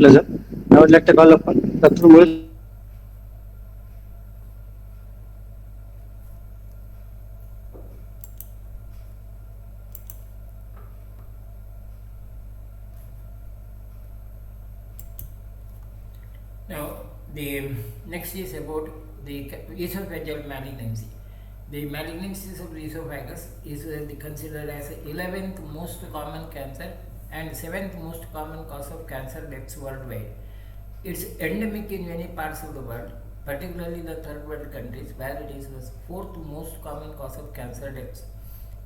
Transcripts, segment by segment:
pleasure. I would like to call upon Dr. Muil. Now, the next is about the esophageal malignancy. The malignancies of the esophagus is considered as the 11th most common cancer and 7th most common cause of cancer deaths worldwide. It's endemic in many parts of the world, particularly the third world countries, where it is the fourth most common cause of cancer deaths.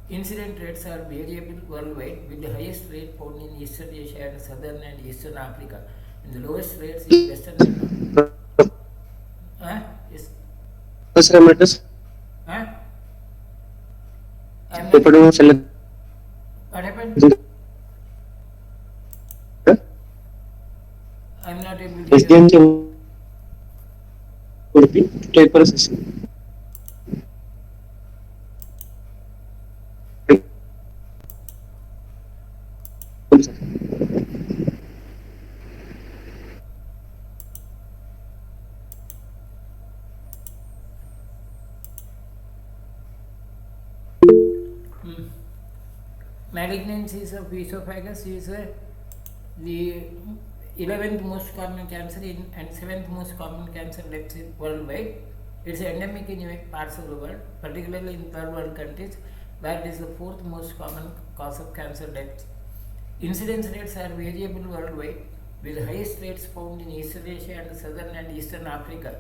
Incident rates are variable worldwide, with the highest rate found in Eastern Asia and Southern and Eastern Africa, and the lowest rates in Western and yes, Professor Emeritus, huh? I'm not. ఇప్పుడు What happened? I'm not able to hear. SDMC Udupi take for a session. Malignancies of esophagus is the 11th most common cancer and 7th most common cancer deaths worldwide. It's endemic in many parts of the world, particularly in third world countries, where it is the fourth most common cause of cancer deaths. Incidence rates are variable worldwide, with the highest rates found in Eastern Asia and Southern and Eastern Africa,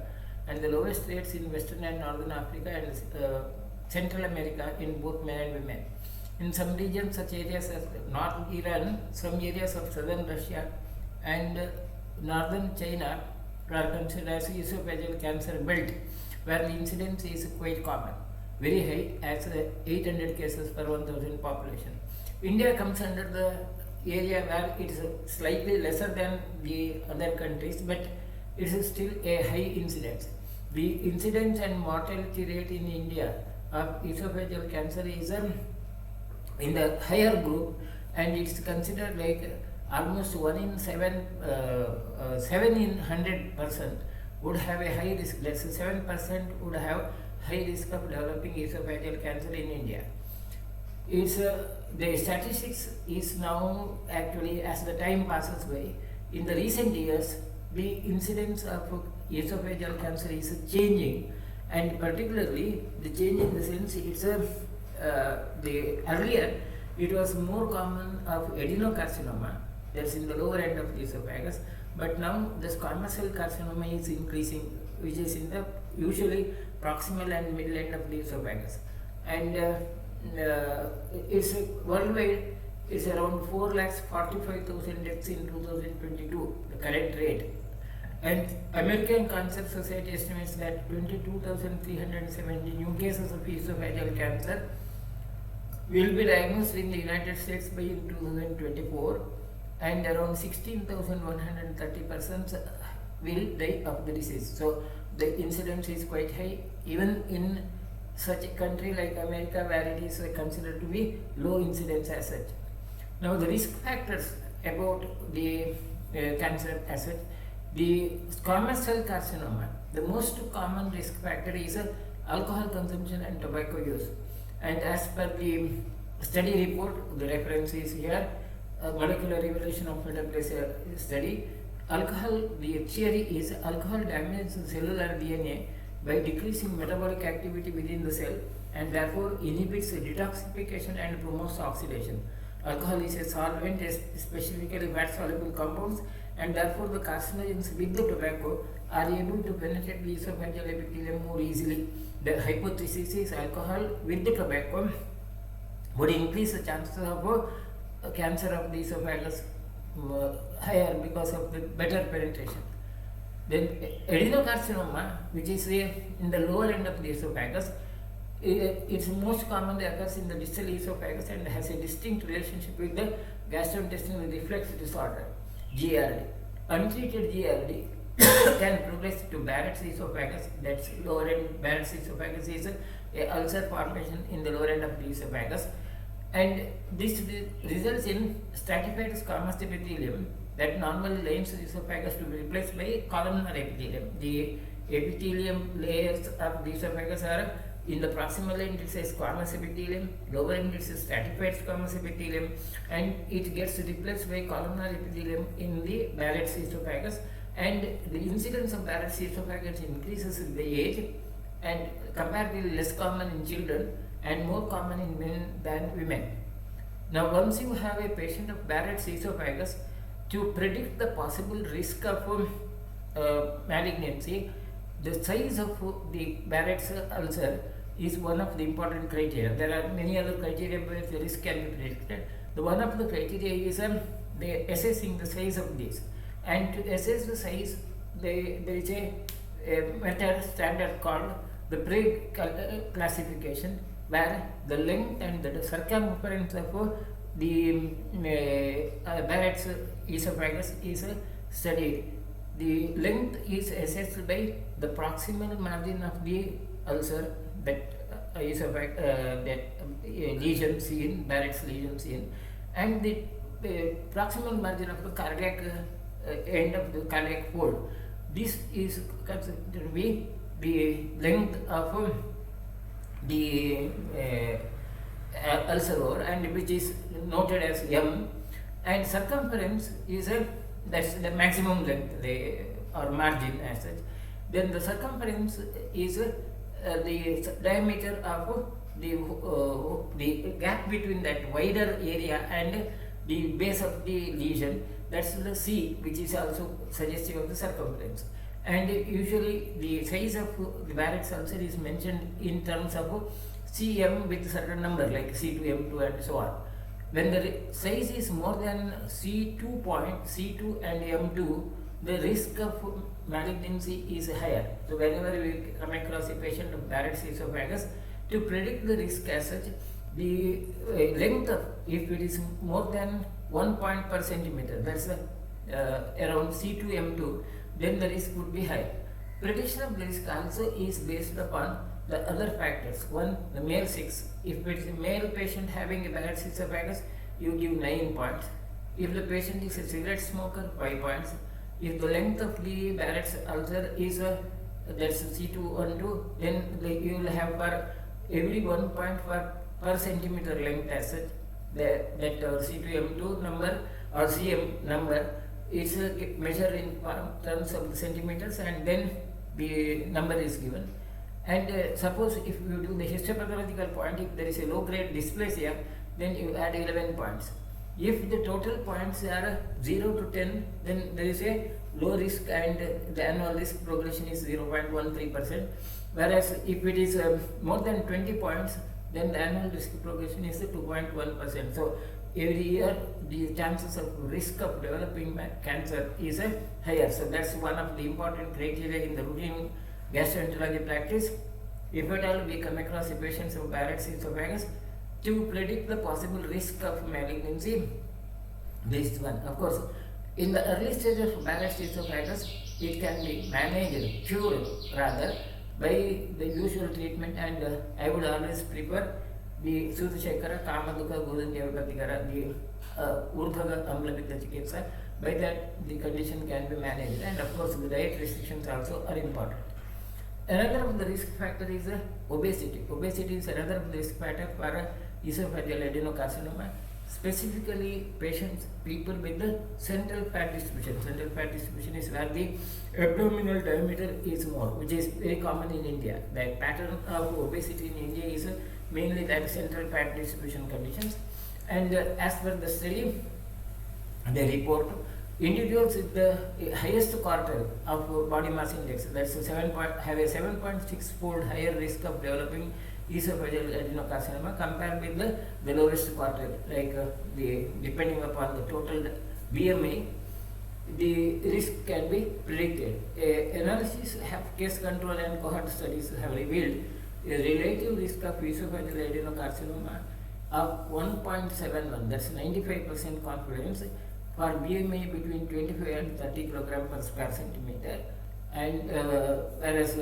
and the lowest rates in Western and Northern Africa and Central America in both men and women. In some regions, such areas as North Iran, some areas of Southern Russia, and Northern China are considered as esophageal cancer belt, where the incidence is quite common, very high, as 800 cases per 1000 population. India comes under the area where it is slightly lesser than the other countries, but it is still a high incidence. The incidence and mortality rate in India of esophageal cancer is in the higher group, and it's considered like almost 1 in 7, 7 in 100% would have a high risk. Let's say 7% would have high risk of developing esophageal cancer in India. It's the statistics is now actually, as the time passes by, in the recent years, the incidence of esophageal cancer is changing, and particularly the change in the sense it's the earlier it was more common of adenocarcinoma, that's in the lower end of the esophagus, but now the squamous cell carcinoma is increasing, which is in the usually proximal and middle end of the esophagus, and it's worldwide it's around 4,45,000 deaths in 2022, the current rate. And American Cancer Society estimates that 22,370 new cases of esophageal cancer will be diagnosed in the United States by 2024, and around 16,130 persons will die of the disease. So the incidence is quite high, even in such a country like America, where it is considered to be low incidence as such. Now the risk factors about the cancer as such, the squamous cell carcinoma, the most common risk factor is alcohol consumption and tobacco use. And as per the study report, the reference is here, molecular evaluation of metaplasia study. Alcohol, the theory is alcohol damages the cellular DNA by decreasing metabolic activity within the cell, and therefore inhibits detoxification and promotes oxidation. Alcohol is a solvent, specifically fat soluble compounds, and therefore the carcinogens with the tobacco are able to penetrate the esophageal epithelium more easily. The hypothesis is alcohol with the tobacco would increase the chances of cancer of the esophagus higher because of the better penetration. Then adenocarcinoma, which is in the lower end of the esophagus, it's most commonly occurs in the distal esophagus and has a distinct relationship with the gastrointestinal reflux disorder, GERD. Untreated GERD can progress to Barrett's esophagus, that's lower end. Barrett's esophagus is a ulcer formation in the lower end of the esophagus, and this results in stratified squamous epithelium that normally lines the esophagus to be replaced by columnar epithelium. The epithelium layers of the esophagus are in the proximal end it says squamous epithelium, lower end it says stratified squamous epithelium, and it gets replaced by columnar epithelium in the Barrett's esophagus. And the incidence of Barrett's esophagus increases with the age, and comparatively less common in children and more common in men than women. Now, once you have a patient of Barrett's esophagus, to predict the possible risk of malignancy, the size of the Barrett's ulcer is one of the important criteria. There are many other criteria where the risk can be predicted. The one of the criteria is assessing the size of this. And to assess the size, there is a method standard called the pre-classification, where the length and the circumference of the Barrett's esophagus is studied. The length is assessed by the proximal margin of the ulcer, that lesion seen, Barrett's lesion seen, and the proximal margin of the cardiac end of the cardiac fold. This is considered to be the length of the ulcer over, and which is noted as M, and circumference is that's the maximum length or margin as such. Then the circumference is the diameter of the gap between that wider area and the base of the lesion. That's the C, which is also suggestive of the circumference. And usually the size of the Barrett's ulcer is mentioned in terms of Cm with a certain number like C2, M2 and so on. When the size is more than C2 and M2, the risk of malignancy is higher. So whenever we come across a patient of Barrett's esophagus, to predict the risk as such, the length of, if it is more than 1 point per centimeter, that's around C2, M2, then the risk would be high. Prediction of risk also is based upon the other factors. One, the male sex. If it is a male patient having a Barrett's esophagus, you give 9 points. If the patient is a cigarette smoker, 5 points. If the length of the Barrett's ulcer is that's C212, then you will have for every 1 point per centimeter length as such, that C2M2 number or CM number is measured in terms of the centimeters, and then the number is given. And suppose if you do the histopathological point, if there is a low grade dysplasia, then you add 11 points. If the total points are 0 to 10, then there is a low risk and the annual risk progression is 0.13%. Whereas if it is more than 20 points, then the annual risk progression is 2.1%. So every year the chances of risk of developing cancer is higher. So that's one of the important criteria in the routine gastroenterology practice. If at all we come across a patient of Barrett's esophagus, to predict the possible risk of malignancy, this is one. Of course, in the early stages of Barrett's esophagus, it can be managed, cured rather, by the usual treatment, and I would always prefer the Sudhashekara, Kamadukha, Godandevapatikara, the Urdhva Amlapitta Chikitsa. By that, the condition can be managed, and of course, the diet restrictions also are important. Another of the risk factor is obesity. Obesity is another of the risk factor for esophageal adenocarcinoma, specifically people with the central fat distribution. Central fat distribution is where the abdominal diameter is more, which is very common in India. The pattern of obesity in India is mainly that central fat distribution conditions. And as per the study, they report individuals with the highest quartile of body mass index, that's have a 7.6 fold higher risk of developing esophageal adenocarcinoma compared with the lowest quartile. Like depending upon the total BMI, the risk can be predicted. Analysis of case control and cohort studies have revealed a relative risk of esophageal adenocarcinoma of 1.71, that's 95% confidence, for BMI between 25 and 30 kg per square centimeter, and whereas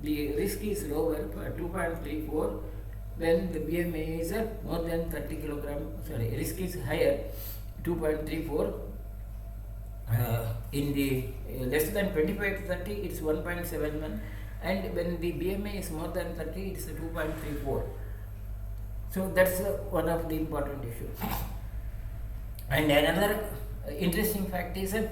the risk is lower for 2.34 when the BMI is more than 30 kg, risk is higher 2.34 In the less than 25 to 30, it's 1.71, and when the BMI is more than 30, it's 2.34. So that's one of the important issues. And another interesting fact is a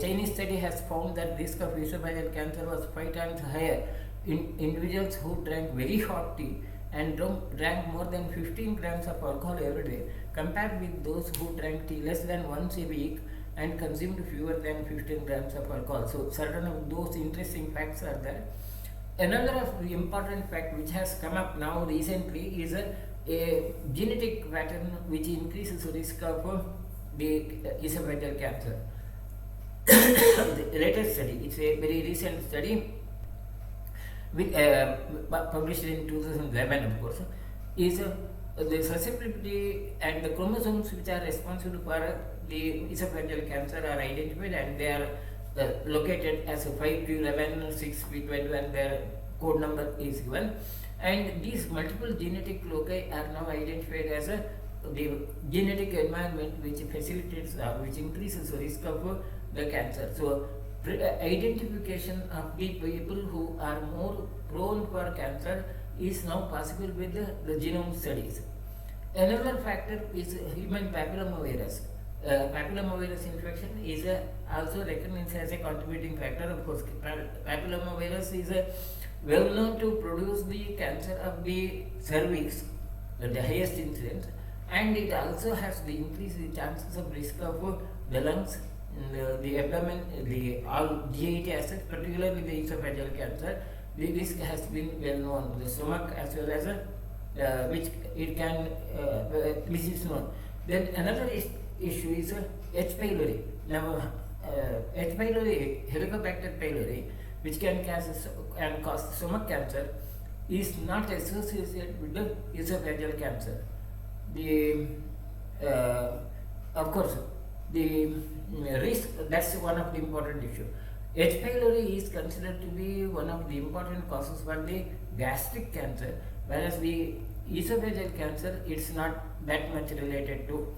Chinese study has found that risk of esophageal cancer was 5 times higher in individuals who drank very hot tea and drank more than 15 grams of alcohol every day compared with those who drank tea less than once a week and consumed fewer than 15 grams of alcohol. So certain of those interesting facts are there. Another of the important fact which has come up now recently is a genetic pattern which increases the risk of the esophageal cancer. The latest study, it's a very recent study with, published in 2011, of course, is the susceptibility and the chromosomes which are responsible for the esophageal cancer are identified, and they are located as 5q11, 6p12, and their code number is given. And these multiple genetic loci are now identified as the genetic environment which facilitates which increases the risk of the cancer. So identification of the people who are more prone for cancer is now possible with the genome studies. Another factor is human papillomavirus. Papillomavirus infection is also recognized as a contributing factor. Of course, papillomavirus is well known to produce the cancer of the cervix, the highest incidence, and it also has the increased chances of risk of the lungs, the abdomen, the all GIT assets, particularly the esophageal cancer. The risk has been well known. The stomach as well as which it can which is known. Then another issue is H. pylori. Now, H. pylori, Helicobacter pylori, which can cause stomach cancer, is not associated with the esophageal cancer. The of course the risk, that's one of the important issue. H. pylori is considered to be one of the important causes for the gastric cancer, whereas the esophageal cancer it's not that much related to.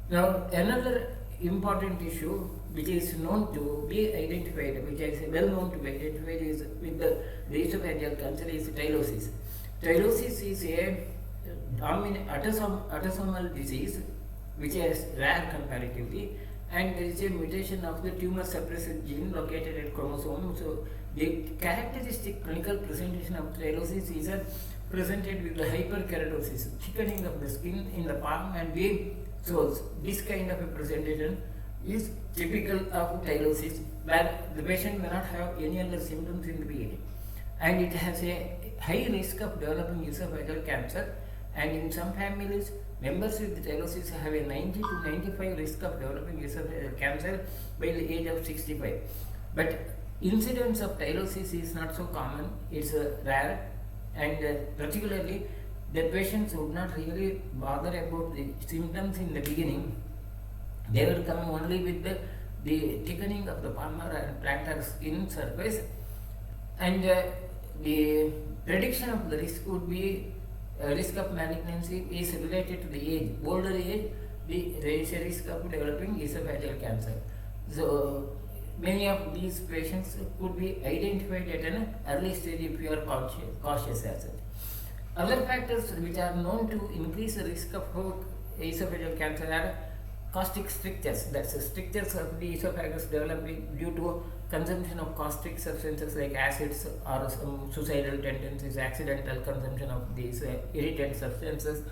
Now another important issue which is known to be identified, which is well known to be identified, is with the esophageal cancer is tylosis. Tylosis is a autosomal disease which is rare comparatively, and there is a mutation of the tumor suppressor gene located at chromosome. So the characteristic clinical presentation of tylosis is presented with the hyperkeratosis, thickening of the skin in the palm and the soles. This kind of a presentation is typical of tylosis, where the patient may not have any other symptoms in the beginning, and it has a high risk of developing esophageal cancer. And in some families, members with tylosis have a 90 to 95 risk of developing esophageal cancer by the age of 65. But incidence of tylosis is not so common, it's rare, and particularly the patients would not really bother about the symptoms in the beginning. They will come only with the thickening of the palmar and plantar skin surface, and the prediction of the risk would be risk of malignancy is related to the age. Older age, there is a risk of developing esophageal cancer. So many of these patients could be identified at an early stage if you are cautious as it. Other factors which are known to increase the risk of esophageal cancer are caustic strictures. That's the strictures of the esophagus developing due to consumption of caustic substances like acids or some suicidal tendencies, accidental consumption of these irritant substances,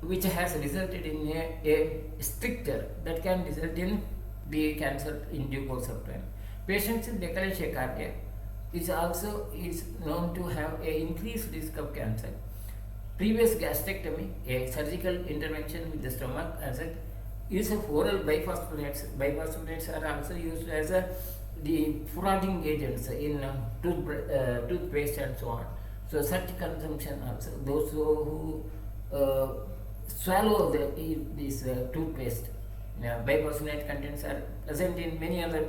which has resulted in a stricture that can result in the cancer in due course of time. Patients with achalasia cardia is also known to have an increased risk of cancer. Previous gastrectomy, a surgical intervention with the stomach acid, use of oral biphosphonates. Biphosphonates are also used as the frothing agents in toothpaste and so on. So such consumption also, those who swallow this toothpaste, biphosphonate contents are present in many other,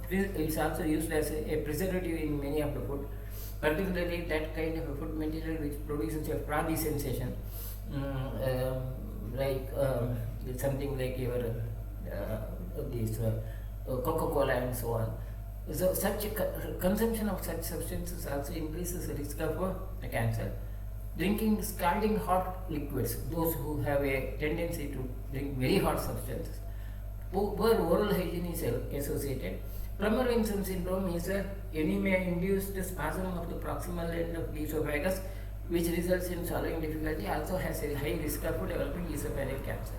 it's also used as a preservative in many of the food, particularly that kind of a food material which produces a frothy sensation, like something like your this Coca-Cola and so on. So such consumption of such substances also increases the risk of cancer. Drinking scalding hot liquids, those who have a tendency to drink very hot substances. Poor oral hygiene is associated. Plummer-Vinson syndrome is an anemia-induced spasm of the proximal end of the esophagus, which results in swallowing difficulty, also has a high risk of developing esophageal cancer.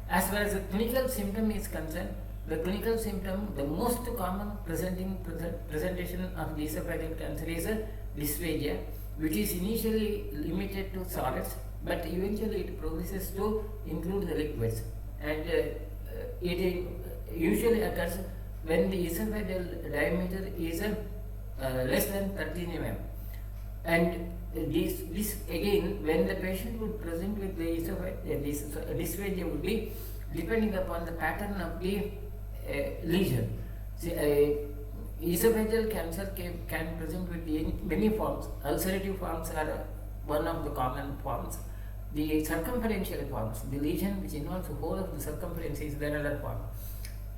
As far as the clinical symptom is concerned, the clinical symptom, the most common presentation of the esophageal cancer is a dysphagia, which is initially limited to solids, but eventually it progresses to include the liquids. And it usually occurs when the esophageal diameter is less than 13 mm. And this again, when the patient would present with the dysphagia would be depending upon the pattern of the lesion. See, esophageal cancer can present with many forms. Ulcerative forms are one of the common forms. The circumferential forms, the lesion which involves the whole of the circumference, is another form.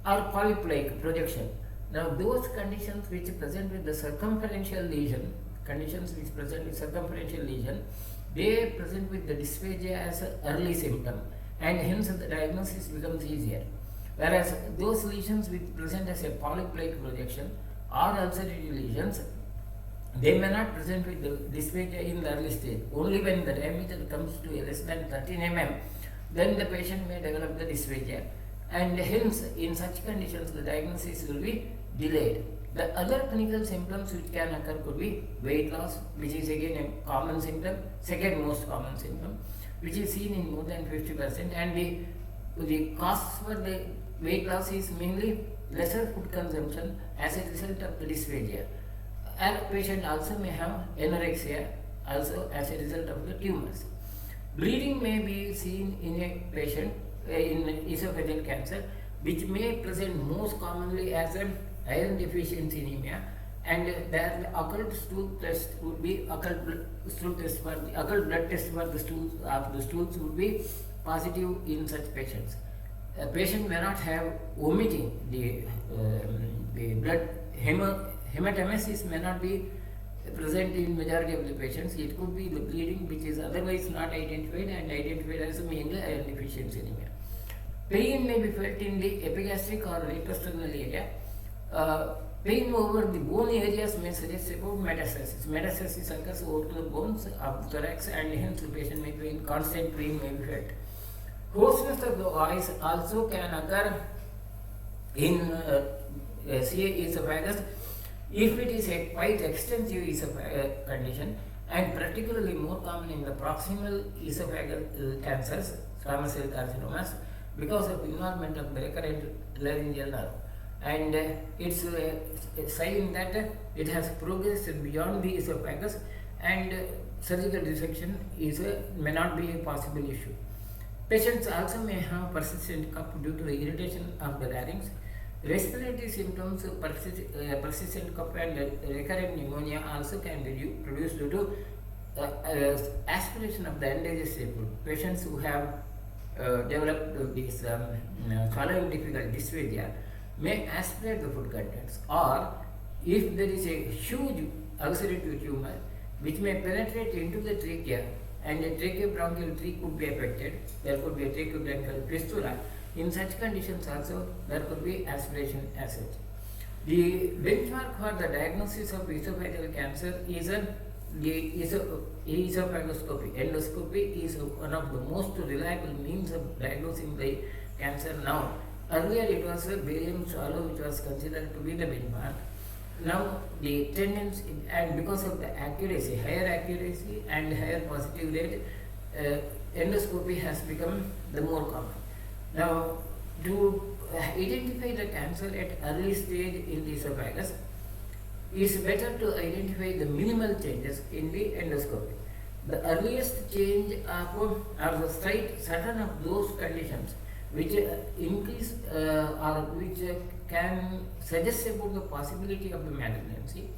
Or polyp-like projection. Now those conditions which present with the circumferential lesion, they present with the dysphagia as an early symptom, and hence the diagnosis becomes easier. Whereas those lesions which present as a polyp-like projection or ulcerative lesions, they may not present with the dysphagia in the early stage. Only when the diameter comes to less than 13 mm, then the patient may develop the dysphagia, and hence in such conditions the diagnosis will be delayed. The other clinical symptoms which can occur could be weight loss, which is again a common symptom, second most common symptom, which is seen in more than 50%, and the cause for the weight loss is mainly lesser food consumption as a result of the dysphagia. A patient also may have anorexia also as a result of the tumors. Bleeding may be seen in a patient in esophageal cancer, which may present most commonly as an iron deficiency anemia, and the occult stool test would be occult blood test for the stools would be positive in such patients. A patient may not have vomiting. The blood hematemesis may not be present in majority of the patients. It could be the bleeding which is otherwise not identified and identified as mainly iron deficiency anemia. Pain may be felt in the epigastric or retrosternal area. Pain over the bone areas may suggest about metastasis. Metastasis occurs over to the bones of the thorax, and hence the patient may be in constant pain may be felt. Hoarseness of the voice also can occur in esophagus if it is a quite extensive esophageal condition, and particularly more common in the proximal esophageal cancers, squamous cell carcinomas, because of involvement of the recurrent laryngeal nerve. And it's a sign that it has progressed beyond the esophagus, and surgical resection may not be a possible issue. Patients also may have persistent cough due to the irritation of the larynx. Respiratory symptoms, persistent cough and recurrent pneumonia also can be produced due to aspiration of the undigested food. Patients who have developed this swallowing difficulty, dysphagia, may aspirate the food contents, or if there is a huge ulcerative tumor which may penetrate into the trachea, and a tracheobronchial tree could be affected, there could be a tracheobronchial fistula. In such conditions also there could be aspiration as such. The benchmark for the diagnosis of esophageal cancer is esophagoscopy. Endoscopy is one of the most reliable means of diagnosing the cancer now. Earlier it was a barium swallow which was considered to be the benchmark. Now the tendency, and because of the accuracy, higher accuracy and higher positive rate, endoscopy has become the more common. Now, to identify the cancer at early stage in the esophagus, it's better to identify the minimal changes in the endoscopy. The earliest change are the certain of those conditions which increase or which can suggest about the possibility of the malignancy,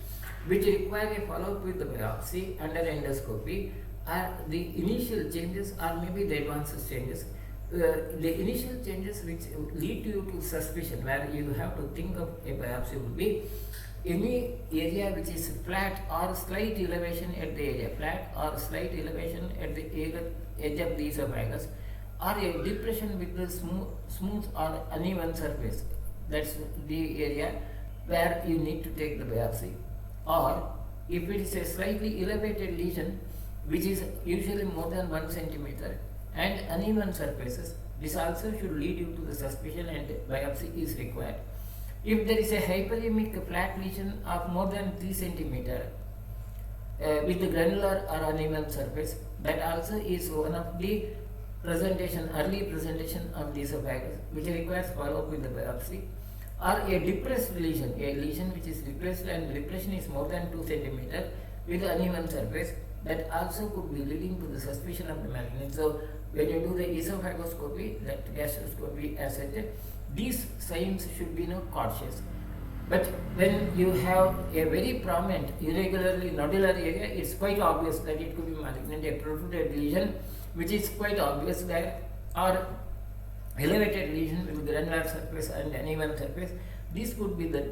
which require a follow-up with the biopsy under endoscopy, are the initial changes or maybe the advanced changes. the initial changes which lead you to suspicion, where you have to think of a biopsy, would be any area which is flat or slight elevation at the area, flat or slight elevation at the edge of the esophagus, or a depression with the smooth or uneven surface. That's the area where you need to take the biopsy. Or if it is a slightly elevated lesion which is usually more than 1 centimeter and uneven surfaces, this also should lead you to the suspicion and biopsy is required. If there is a hyperemic flat lesion of more than 3 centimeter with the granular or uneven surface, that also is one of the early presentation of the esophagus, which requires follow-up with the biopsy. Or a depressed lesion, a lesion which is depressed and depression is more than 2 centimeter with uneven surface, that also could be leading to the suspicion of the malignancy. So when you do the esophagoscopy, that gastroscopy as such, these signs should be cautious. But when you have a very prominent irregularly nodular area, it's quite obvious that it could be malignant. A protruded lesion which is quite obvious there, or elevated lesion with granular surface and uneven surface, these could be the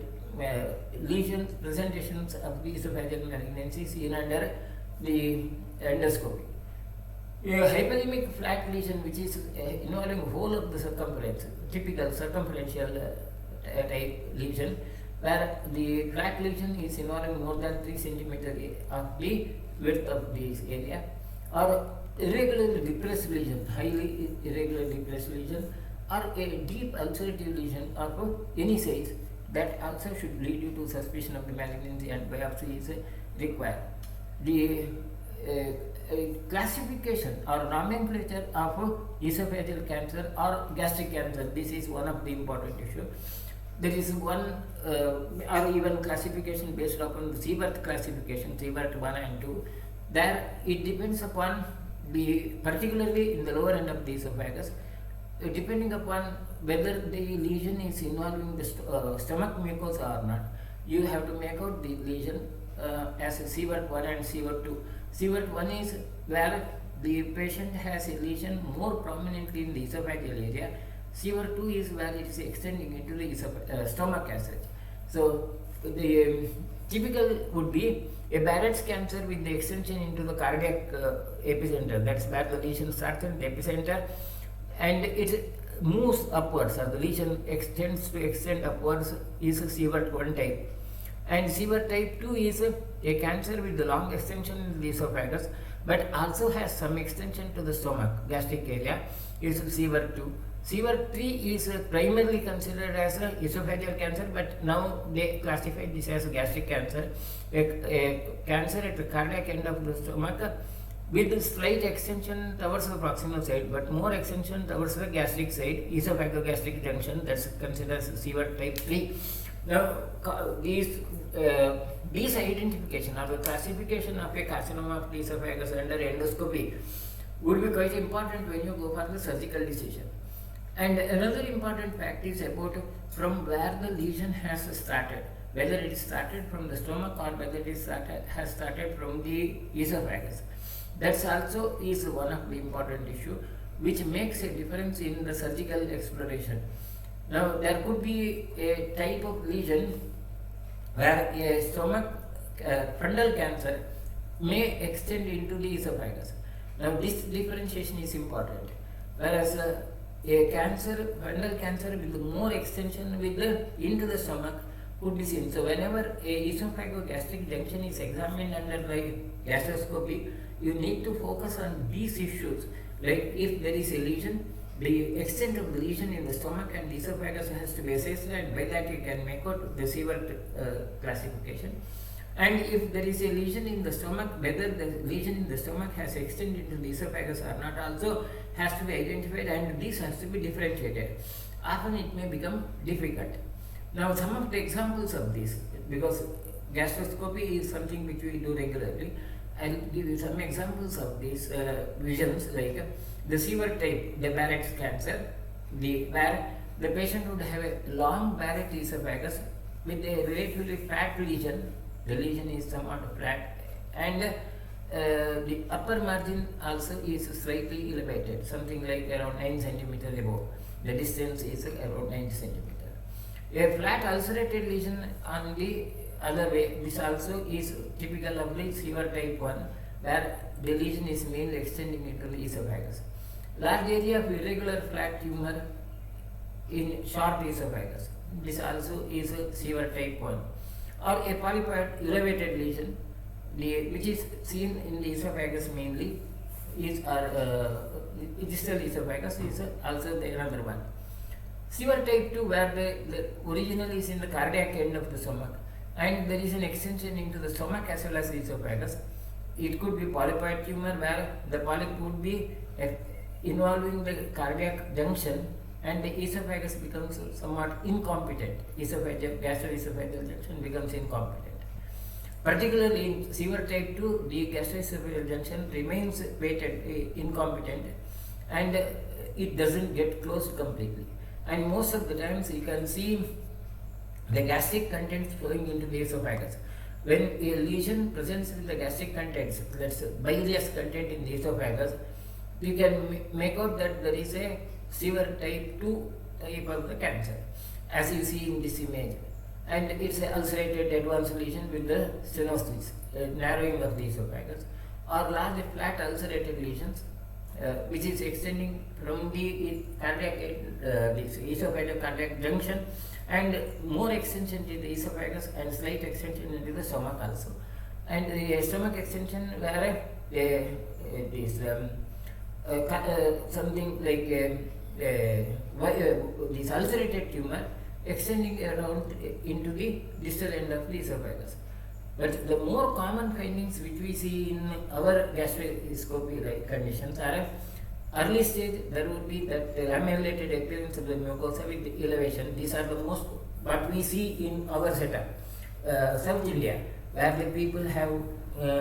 lesions, presentations of the esophageal malignancy seen under the endoscopy. A hyperemic flat lesion which is involving whole of the circumference, typical circumferential type lesion, where the flat lesion is involving more than 3 centimeter of the width of this area, or irregularly depressed lesion, highly irregular depressed lesion, or a deep ulcerative lesion of any size, that also should lead you to suspicion of the malignancy and biopsy is required. The classification or nomenclature of esophageal cancer or gastric cancer, this is one of the important issues. There is one or even classification based upon the Siebert classification, Siebert 1 and 2. There it depends upon the, particularly in the lower end of the esophagus, depending upon whether the lesion is involving the stomach mucosa or not. You have to make out the lesion as a Siebert 1 and Siebert 2. Siebert 1 is where the patient has a lesion more prominently in the esophageal area. Siebert 2 is where it is extending into the stomach as such. So the typical would be a Barrett's cancer with the extension into the cardiac epicenter. That's where the lesion starts in the epicenter and it moves upwards, or the lesion extend upwards, is a Siebert 1 type. And Siebert type 2 is a cancer with the long extension in the esophagus, but also has some extension to the stomach, gastric area, is Siebert 2. Siebert 3 is primarily considered as a esophageal cancer, but now they classify this as a gastric cancer, a cancer at the cardiac end of the stomach with a slight extension towards the proximal side, but more extension towards the gastric side, esophagogastric junction, that's considered as Siebert type 3. Now, these identification or the classification of a carcinoma of the esophagus under endoscopy would be quite important when you go for the surgical decision. And another important fact is about from where the lesion has started, whether it started from the stomach or whether it has started from the esophagus. That's also is one of the important issue which makes a difference in the surgical exploration. Now, there could be a type of lesion where a stomach fundal cancer may extend into the esophagus. Now, this differentiation is important. Whereas a cancer, fundal cancer with more extension into the stomach could be seen. So, whenever a esophagogastric junction is examined under the gastroscopy, you need to focus on these issues. Like if there is a lesion, the extent of the lesion in the stomach and the esophagus has to be assessed, and by that you can make out the Siebert classification. And if there is a lesion in the stomach, whether the lesion in the stomach has extended into the esophagus or not also has to be identified, and this has to be differentiated. Often it may become difficult. Now, some of the examples of this, because gastroscopy is something which we do regularly, I'll give you some examples of these visions, like the Siebert type, the Barrett's cancer, where the patient would have a long Barrett esophagus with a relatively fat lesion. The lesion is somewhat flat, and the upper margin also is slightly elevated, something like around 9 centimeter above. The distance is around 9 centimeter. A flat ulcerated lesion on the other way, this also is typical of the severe type 1, where the lesion is mainly extending into the esophagus. Large area of irregular flat tumor in short esophagus. This also is a severe type 1. Or a polypoid elevated lesion, which is seen in the esophagus mainly, is distal esophagus is also the another one. Severe type 2, where the original is in the cardiac end of the stomach and there is an extension into the stomach as well as the esophagus. It could be polypoid tumor where the polyp would be involving the cardiac junction and the esophagus becomes somewhat incompetent. Gastroesophageal junction becomes incompetent. Particularly in severe type 2, the gastroesophageal junction remains weighted, incompetent, and it doesn't get closed completely. And most of the times you can see the gastric contents flowing into the esophagus. When a lesion presents with the gastric contents, that's bilious content in the esophagus, you can make out that there is a severe type 2 type of the cancer, as you see in this image. And it's an ulcerated advanced lesion with the stenosis, narrowing of the esophagus, or large flat ulcerated lesions, which is extending from the cardiac, this esophageal cardiac junction, and more extension to the esophagus and slight extension into the stomach also. And the stomach extension where something like this ulcerated tumor extending around into the distal end of the esophagus. But the more common findings which we see in our gastroscopy conditions are early stage. There would be that lamellated appearance of the mucosa with the elevation. These are the most what we see in our setup. South India, where the people have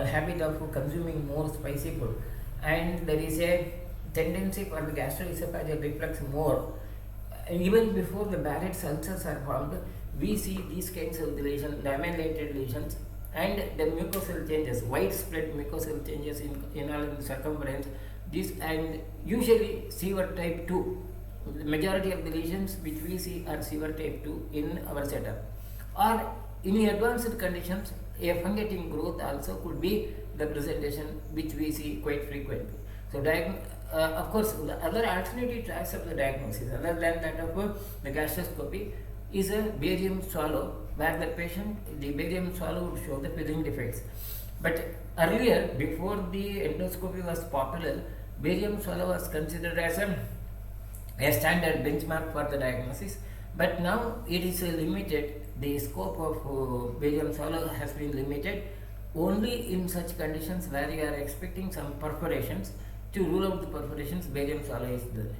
habit of consuming more spicy food, and there is a tendency for the gastroesophageal reflux more. Even before the Barrett's ulcers are formed, we see these kinds of lesions, lamellated lesions, and the mucosal changes, widespread mucosal changes in all the circumference. This and usually severe type 2. The majority of the lesions which we see are severe type 2 in our setup. Or in advanced conditions, a fungating growth also could be the presentation which we see quite frequently. So, of course, the other alternative choice of the diagnosis, other than that of the gastroscopy, is a barium swallow, where the barium swallow would show the filling defects. But earlier, before the endoscopy was popular, barium swallow was considered as a standard benchmark for the diagnosis. But now it is limited. The scope of barium swallow has been limited only in such conditions where you are expecting some perforations. To rule out the perforations, barium swallow is there.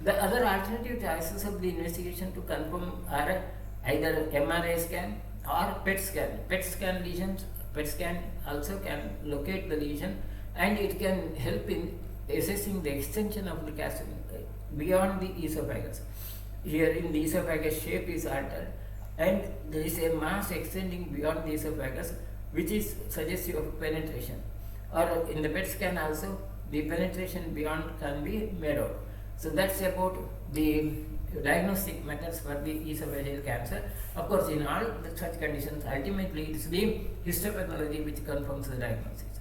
The other alternative choices of the investigation to confirm are either MRI scan or PET scan. PET scan lesions, PET scan also can locate the lesion, and it can help in assessing the extension of the gastric beyond the esophagus. Here in the esophagus shape is altered, and there is a mass extending beyond the esophagus, which is suggestive of penetration. Or in the PET scan also, the penetration beyond can be made out. So that's about the diagnostic methods for the esophageal cancer. Of course, in all such conditions, ultimately it is the histopathology which confirms the diagnosis.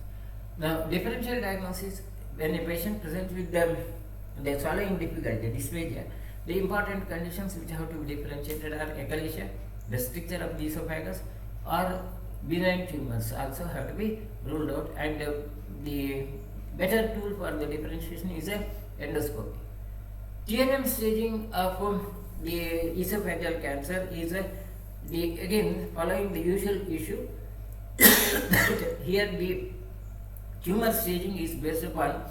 Now, differential diagnosis, when a patient presents with the swallowing difficulty, dysphagia, the important conditions which have to be differentiated are achalasia, the stricture of the esophagus, or benign tumors also have to be ruled out, and the better tool for the differentiation is a endoscopy. TNM staging of the esophageal cancer is again following the usual issue. Here the tumor staging is based upon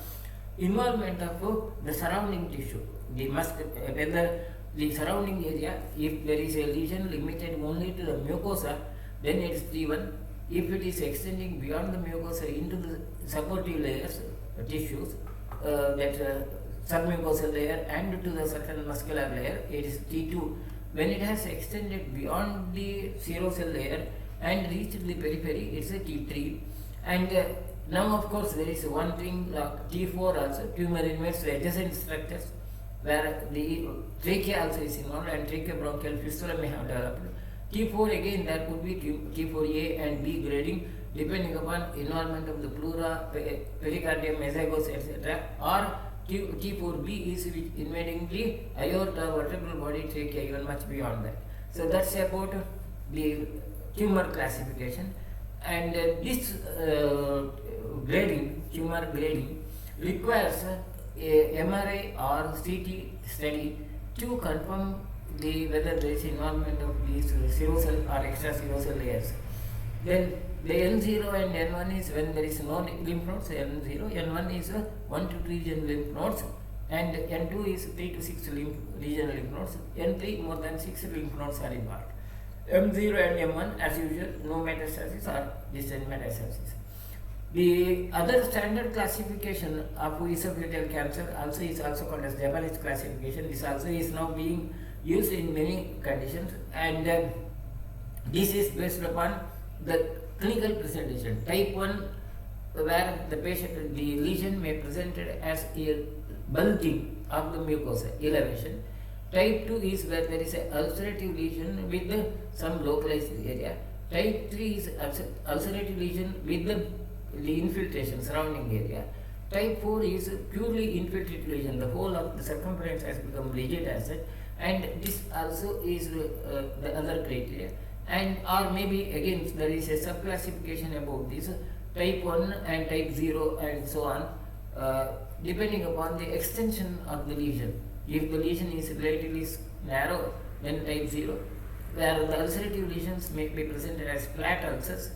involvement of the surrounding tissue, whether the surrounding area, if there is a lesion limited only to the mucosa, then it is T1. If it is extending beyond the mucosa into the supportive layers, tissues, that submucosal layer and to the certain muscular layer, it is T2. When it has extended beyond the serosal layer and reached the periphery, it is a T3. And now of course there is one thing like T4 also, tumor invades the adjacent structures where the trachea also is involved and tracheobronchial fistula may have developed. T4 again there could be T4A and B grading depending upon involvement of the pleura, pericardium, esophagus, etc. Or T4B is invading the aorta, vertebral body, trachea, even much beyond that. So that's about the tumor classification. And this grading, tumor grading, requires a MRI or CT study to confirm whether there is involvement of these serosal or extraserosal layers. Then the N0 and N1 is when there is no lymph nodes, N0, N1 is 1 to 2 region lymph nodes, and N2 is 3 to 6 regional lymph nodes, N3 more than 6 lymph nodes are involved. M0 and M1 as usual, no metastasis or distant metastasis. The other standard classification of esophageal cancer also is also called as Japanese classification. This also is now being used in many conditions, and this is based upon the clinical presentation. Type 1 where the patient, the lesion may presented as a bulging of the mucosa, elevation. Type 2 is where there is an ulcerative lesion with some localized area. Type 3 is ulcerative lesion with the infiltration surrounding area. Type 4 is purely infiltrated lesion, the whole of the circumference has become rigid as such, and this also is the other criteria. And or maybe again there is a subclassification about this, type 1 and type 0 and so on, depending upon the extension of the lesion. If the lesion is relatively narrow, then type 0, where the ulcerative lesions may be presented as flat ulcers,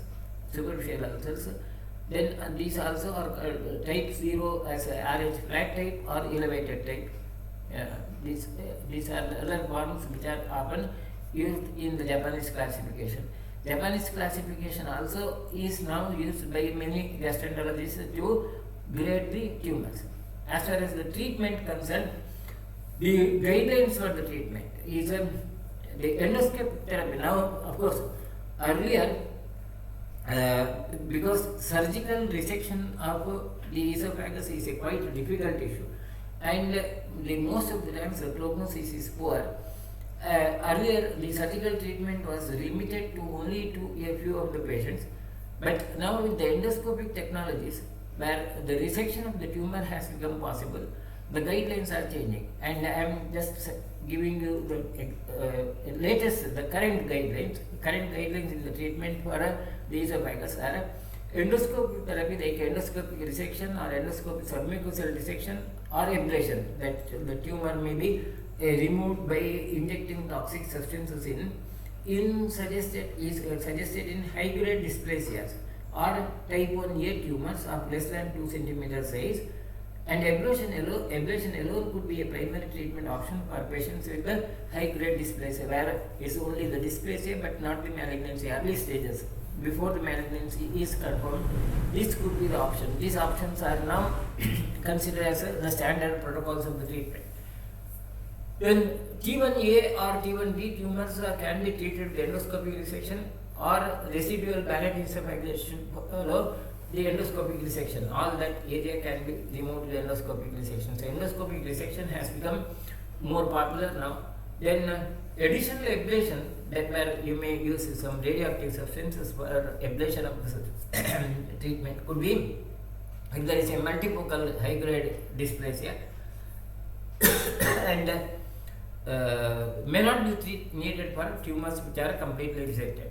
superficial ulcers. Then these also are type 0 as a RH flat type or elevated type. These are the other forms which are often used in the Japanese classification. Japanese classification also is now used by many gastroenterologists to grade the tumors. As far as the treatment concerned, the guidelines for the treatment is the endoscopic therapy. Now, of course, earlier, because surgical resection of the esophagus is a quite difficult issue, and most of the times the prognosis is poor. Earlier, the surgical treatment was limited to only to a few of the patients, but now with the endoscopic technologies, where the resection of the tumor has become possible, the guidelines are changing, and I am just giving you the latest, the current guidelines. Current guidelines in the treatment for the esophagus are endoscopic therapy like endoscopic resection or endoscopic submucosal dissection or ablation, that the tumor may be removed by injecting toxic substances is suggested in high grade dysplasias or type 1A tumors of less than 2 cm size, and ablation alone could be a primary treatment option for patients with the high grade dysplasia, where it's only the dysplasia but not the malignancy, early stages before the malignancy is confirmed. This could be the option. These options are now considered as the standard protocols of the treatment. Then T1A or T1B tumors can be treated with endoscopic resection or residual palate esophageal follow the endoscopic resection. All that area can be removed with endoscopic resection. So endoscopic resection has become more popular now. Then additional ablation, that where you may use some radioactive substances for ablation of the treatment, could be if there is a multifocal high grade dysplasia and may not be needed for tumors which are completely resected.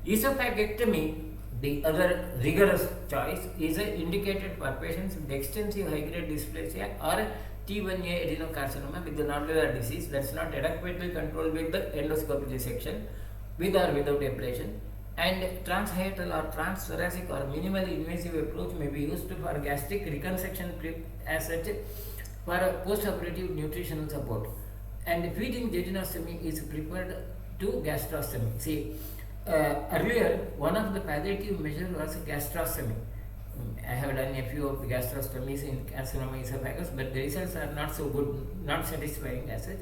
Esophagectomy, the other rigorous choice, is indicated for patients with extensive high grade dysplasia or T1A adenocarcinoma with the nodular disease that is not adequately controlled with the endoscopic resection, with or without ablation. And transhiatal or transthoracic or minimally invasive approach may be used for gastric reconstruction as such for post-operative nutritional support. And feeding jejunostomy is preferred to gastrostomy. See, earlier one of the palliative measures was gastrostomy. I have done a few of the gastrostomies in carcinoma esophagus, but the results are not so good, not satisfying as such.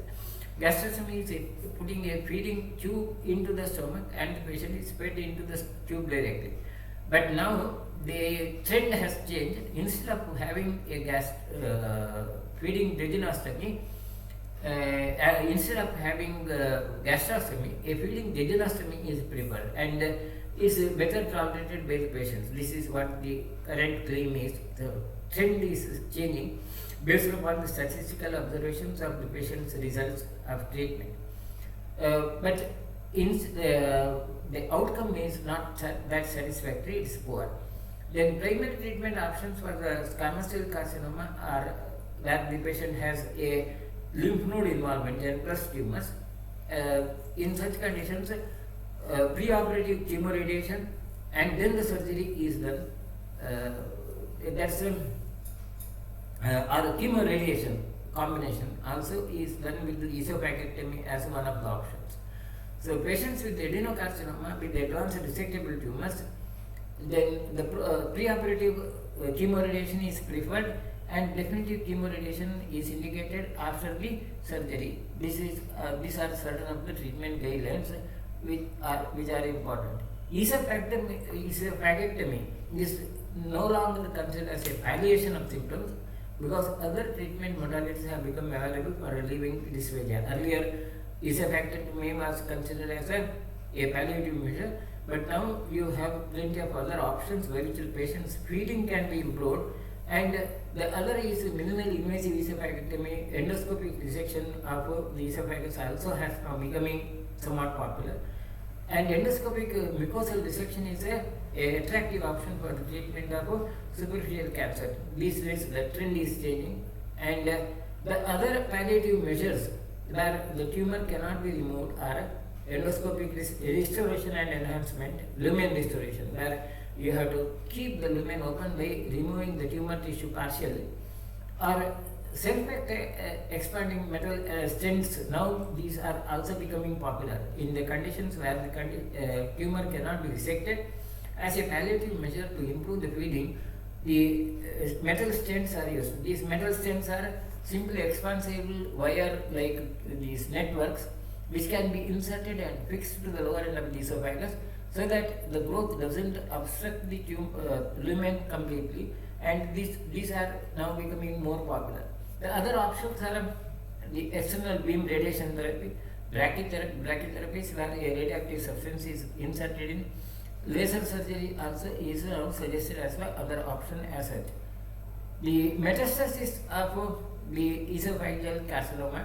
Gastrostomy is putting a feeding tube into the stomach and the patient is fed into the tube directly. But now the trend has changed. Instead of having a feeding jejunostomy, instead of having gastrostomy, a feeding jejunostomy is preferred and is better tolerated by the patients. This is what the current claim is. The trend is changing based upon the statistical observations of the patient's results of treatment. But the outcome is not that satisfactory, it is poor. Then primary treatment options for the squamous cell carcinoma are where the patient has a lymph node involvement and plus tumors. In such conditions, preoperative chemoradiation and then the surgery is done. That's or chemoradiation combination also is done with the esophagectomy as one of the options. So patients with adenocarcinoma with advanced resectable tumors, then the preoperative chemoradiation is preferred and definitive chemoradiation is indicated after the surgery. These are certain of the treatment guidelines which are important. Esophagectomy is no longer considered as a palliation of symptoms because other treatment modalities have become available for relieving dysphagia. Earlier, esophagectomy was considered as a palliative measure, but now you have plenty of other options by which the patient's feeding can be improved. And the other is minimal invasive esophagectomy, endoscopic resection of the esophagus also has now becoming somewhat popular. And endoscopic mucosal dissection is a attractive option for the treatment of superficial cancer. These days the trend is changing, and the other palliative measures where the tumor cannot be removed are endoscopic restoration and enhancement, lumen restoration, where you have to keep the lumen open by removing the tumor tissue partially, or self-expanding metal stents. Now these are also becoming popular in the conditions where the tumor cannot be resected. As a palliative measure to improve the feeding, the metal stents are used. These metal stents are simply expansible wire like these networks which can be inserted and fixed to the lower end of the esophagus so that the growth doesn't obstruct the lumen completely, and these are now becoming more popular. The other options are the external beam radiation therapy, brachytherapies where a radioactive substance is inserted in. Laser surgery also is now suggested as well other option as such. The metastasis of the esophageal carcinoma,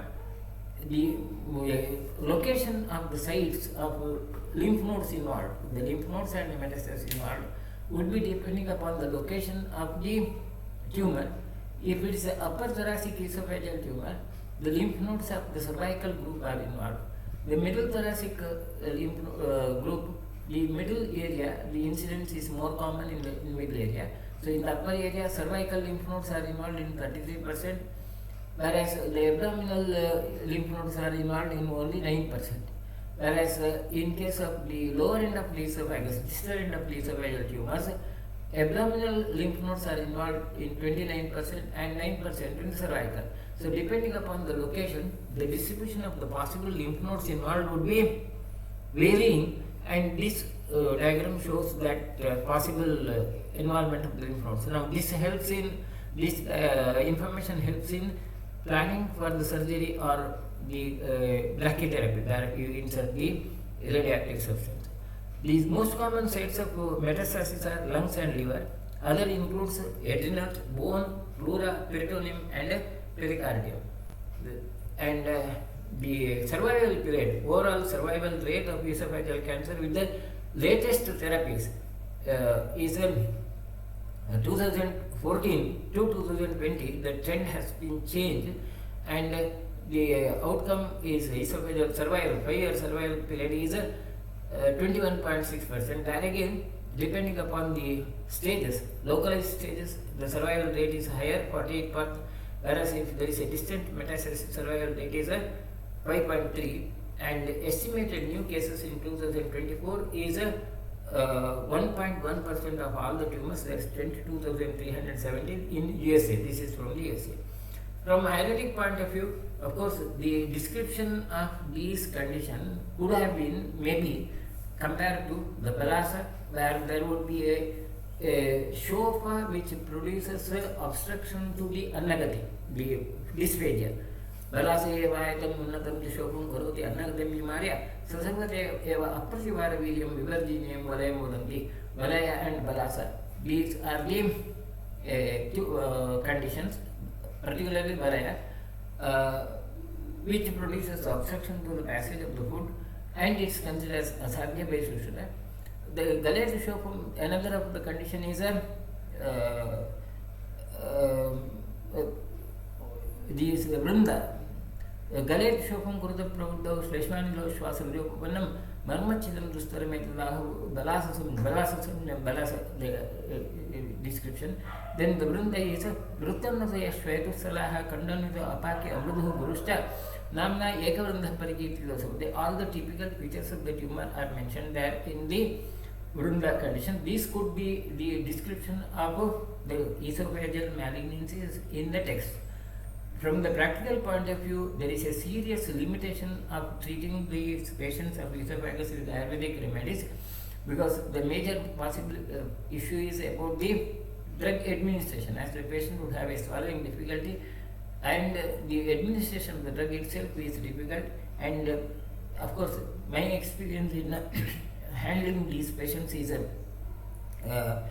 the location of the sites of lymph nodes involved, the lymph nodes and the metastasis involved would be depending upon the location of the tumor. If it is an upper thoracic esophageal tumor, the lymph nodes of the cervical group are involved. The middle thoracic lymph group, the middle area, the incidence is more common in the middle area. So in the upper area, cervical lymph nodes are involved in 33%, whereas the abdominal lymph nodes are involved in only 9%. Whereas in case of the lower end of the esophagus, distal end of the esophageal tumors, abdominal lymph nodes are involved in 29% and 9% in the cervical. So depending upon the location, the distribution of the possible lymph nodes involved would be varying, and this diagram shows that possible involvement of the lymph nodes. Now this information helps in planning for the surgery or the brachytherapy where you insert the radioactive substance. These most common sites of metastasis are lungs and liver. Other includes adrenals, bone, pleura, peritoneum and pericardium. And the survival period, overall survival rate of esophageal cancer with the latest therapies is 2014 to 2020, the trend has been changed, and the outcome is esophageal survival, 5-year survival period is 21.6%. There again, depending upon the stages, localized stages, the survival rate is higher, 48%, whereas if there is a distant metastasis, survival rate is 5.3, and estimated new cases in 2024 is 1.1% of all the tumors, that's 22,317 in USA. This is from the USA. From analytic point of view, of course, the description of these conditions could have been maybe compared to the balasa, where there would be a shofa which produces obstruction to the annagati, the dysphagia. बलासे एवायतम उन्नतम च शोभं करोति अन्नगतं विमार्य ससर्वते एव अप्रतिवारवीर्यं विवर्जिनीयं वलयं वदन्ति वलय and balasa. These are the two conditions, particularly valaya, which produces obstruction to the passage of the food, and it's considered as asadhya by Sushruta. The Galet Shopam, another of the condition is these Vrunda. Galet Shopam Kurta Prabhuda, Sleshmanilo, Shwasavriopanam, Marmachidam Dustarametalahu, Balasa description. Then the Vrunda is a Brutanazaya Shwetu Salaha, Kandanita Apaki, Amrudu Gurusta, Namna Ekavranda Parikiti. All the typical features of the tumor are mentioned there in the Vrunda condition. This could be the description of the esophageal malignancies in the text. From the practical point of view, there is a serious limitation of treating these patients of esophagus with Ayurvedic remedies, because the major possible issue is about the drug administration, as the patient would have a swallowing difficulty, and the administration of the drug itself is difficult. And of course, my experience in handling these patients is the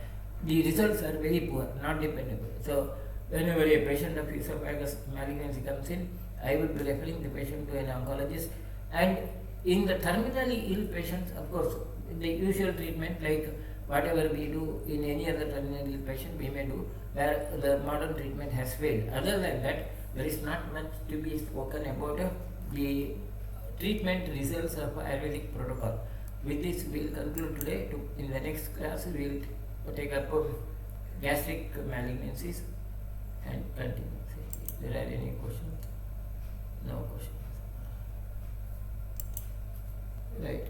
results are very poor, not dependable. So whenever a patient of esophagus malignancy comes in, I will be referring the patient to an oncologist. And in the terminally ill patients, of course, the usual treatment, like whatever we do in any other terminally ill patient, we may do, where the modern treatment has failed. Other than that, there is not much to be spoken about the treatment results of Ayurvedic protocol. With this, we will conclude today. In the next class, we will take up gastric malignancies and continue. If there are any questions? No questions. Right.